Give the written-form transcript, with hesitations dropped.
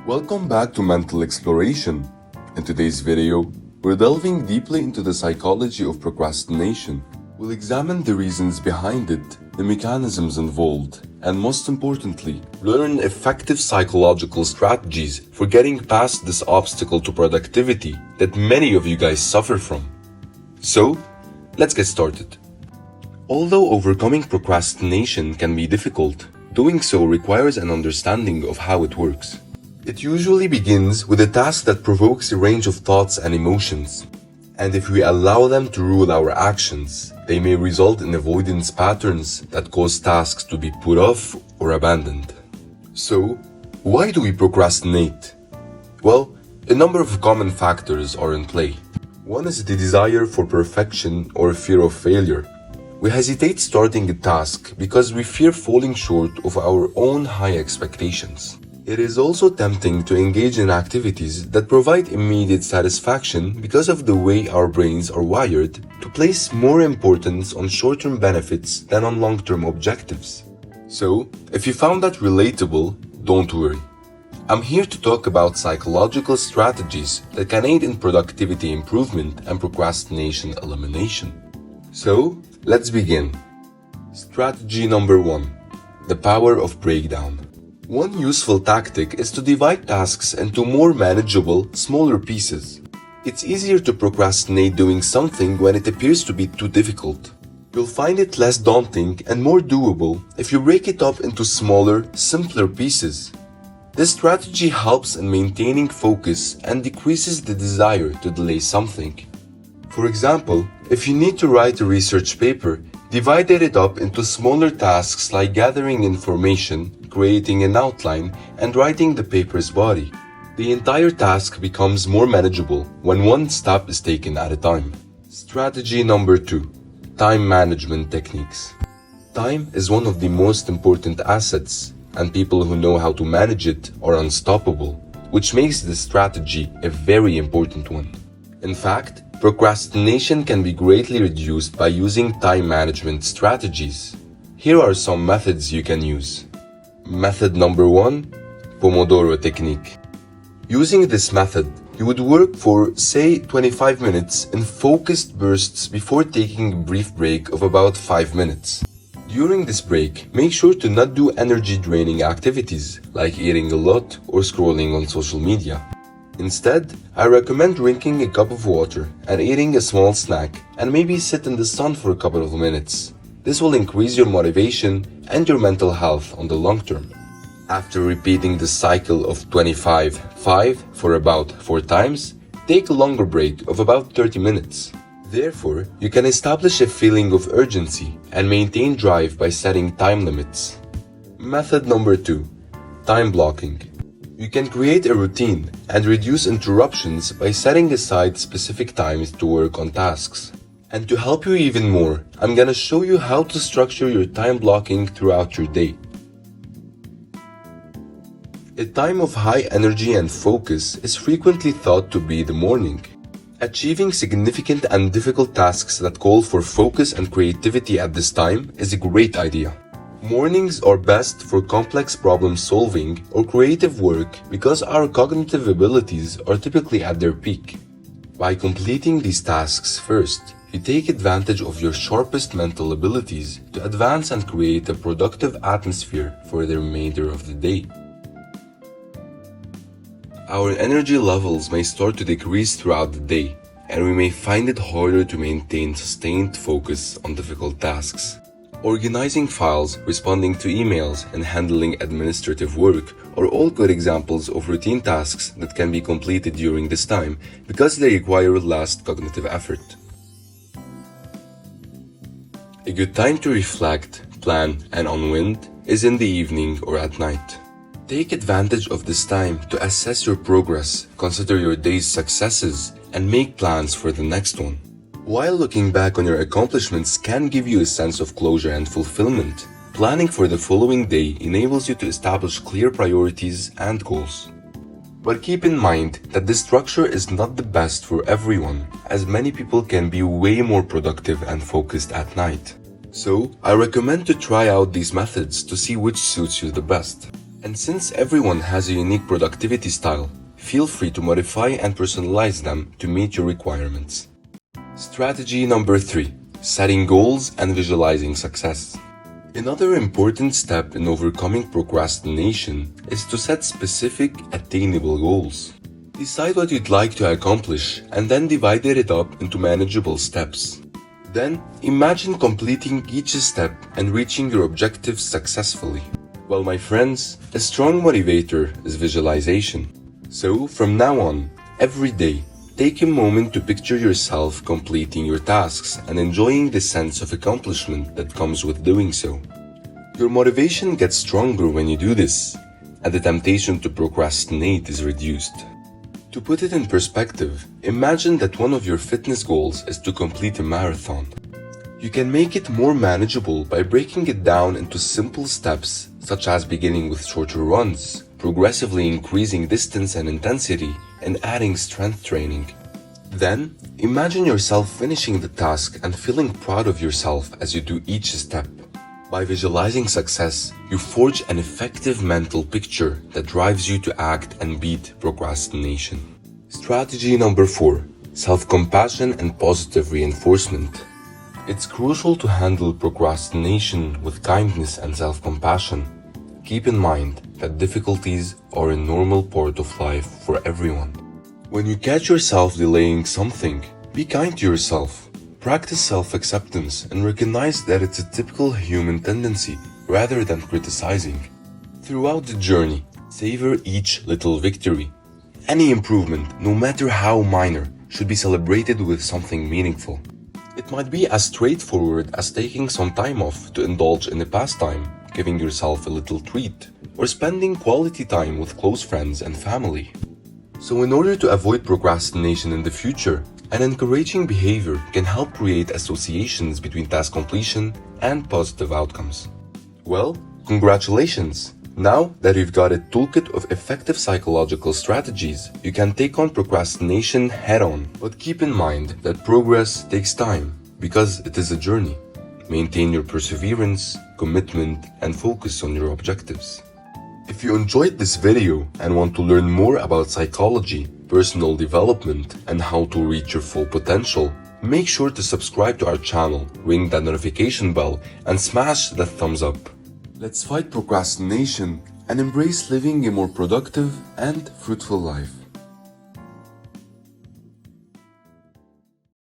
Welcome back to Mental Exploration. In today's video, we're delving deeply into the psychology of procrastination. We'll examine the reasons behind it, the mechanisms involved, and most importantly, learn effective psychological strategies for getting past this obstacle to productivity that many of you guys suffer from. So, let's get started. Although overcoming procrastination can be difficult, doing so requires an understanding of how it works. It usually begins with a task that provokes a range of thoughts and emotions. And if we allow them to rule our actions, they may result in avoidance patterns that cause tasks to be put off or abandoned. So, why do we procrastinate? Well, a number of common factors are in play. One is the desire for perfection or fear of failure. We hesitate starting a task because we fear falling short of our own high expectations. It is also tempting to engage in activities that provide immediate satisfaction because of the way our brains are wired to place more importance on short-term benefits than on long-term objectives. So, if you found that relatable, don't worry. I'm here to talk about psychological strategies that can aid in productivity improvement and procrastination elimination. So, let's begin. Strategy number 1. The power of breakdown. One useful tactic is to divide tasks into more manageable, smaller pieces. It's easier to procrastinate doing something when it appears to be too difficult. You'll find it less daunting and more doable if you break it up into smaller, simpler pieces. This strategy helps in maintaining focus and decreases the desire to delay something. For example, if you need to write a research paper, divide it up into smaller tasks like gathering information, creating an outline, and writing the paper's body. The entire task becomes more manageable when one step is taken at a time. Strategy number 2. Time management techniques. Time is one of the most important assets, and people who know how to manage it are unstoppable, which makes this strategy a very important one. In fact, procrastination can be greatly reduced by using time management strategies. Here are some methods you can use. Method number 1. Pomodoro technique. Using this method, you would work for, say, 25 minutes in focused bursts before taking a brief break of about 5 minutes. During this break, make sure to not do energy-draining activities like eating a lot or scrolling on social media. Instead, I recommend drinking a cup of water and eating a small snack and maybe sit in the sun for a couple of minutes. This will increase your motivation and your mental health on the long term. After repeating the cycle of 25-5 for about 4 times, take a longer break of about 30 minutes. Therefore, you can establish a feeling of urgency and maintain drive by setting time limits. Method number 2. Time blocking. You can create a routine and reduce interruptions by setting aside specific times to work on tasks. And to help you even more, I'm gonna show you how to structure your time blocking throughout your day. A time of high energy and focus is frequently thought to be the morning. Achieving significant and difficult tasks that call for focus and creativity at this time is a great idea. Mornings are best for complex problem solving or creative work because our cognitive abilities are typically at their peak. By completing these tasks first, you take advantage of your sharpest mental abilities to advance and create a productive atmosphere for the remainder of the day. Our energy levels may start to decrease throughout the day, and we may find it harder to maintain sustained focus on difficult tasks. Organizing files, responding to emails, and handling administrative work are all good examples of routine tasks that can be completed during this time because they require less cognitive effort. A good time to reflect, plan, and unwind is in the evening or at night. Take advantage of this time to assess your progress, consider your day's successes, and make plans for the next one. While looking back on your accomplishments can give you a sense of closure and fulfillment, planning for the following day enables you to establish clear priorities and goals. But keep in mind that this structure is not the best for everyone, as many people can be way more productive and focused at night. So, I recommend to try out these methods to see which suits you the best. And since everyone has a unique productivity style, feel free to modify and personalize them to meet your requirements. Strategy number 3. Setting goals and visualizing success. Another important step in overcoming procrastination is to set specific, attainable goals. Decide what you'd like to accomplish and then divide it up into manageable steps. Then, imagine completing each step and reaching your objectives successfully. Well, my friends, a strong motivator is visualization. So, from now on, every day, take a moment to picture yourself completing your tasks and enjoying the sense of accomplishment that comes with doing so. Your motivation gets stronger when you do this, and the temptation to procrastinate is reduced. To put it in perspective, imagine that one of your fitness goals is to complete a marathon. You can make it more manageable by breaking it down into simple steps, such as beginning with shorter runs, progressively increasing distance and intensity, and adding strength training. Then, imagine yourself finishing the task and feeling proud of yourself as you do each step. By visualizing success, you forge an effective mental picture that drives you to act and beat procrastination. Strategy number 4. Self-compassion and positive reinforcement. It's crucial to handle procrastination with kindness and self-compassion. Keep in mind that difficulties are a normal part of life for everyone. When you catch yourself delaying something, be kind to yourself. Practice self-acceptance and recognize that it's a typical human tendency rather than criticizing. Throughout the journey, savor each little victory. Any improvement, no matter how minor, should be celebrated with something meaningful. It might be as straightforward as taking some time off to indulge in a pastime, giving yourself a little treat, or spending quality time with close friends and family. So in order to avoid procrastination in the future, an encouraging behavior can help create associations between task completion and positive outcomes. Well, congratulations! Now that you've got a toolkit of effective psychological strategies, you can take on procrastination head-on. But keep in mind that progress takes time, because it is a journey. Maintain your perseverance, commitment, and focus on your objectives. If you enjoyed this video and want to learn more about psychology, personal development, and how to reach your full potential, make sure to subscribe to our channel, ring that notification bell, and smash that thumbs up. Let's fight procrastination and embrace living a more productive and fruitful life.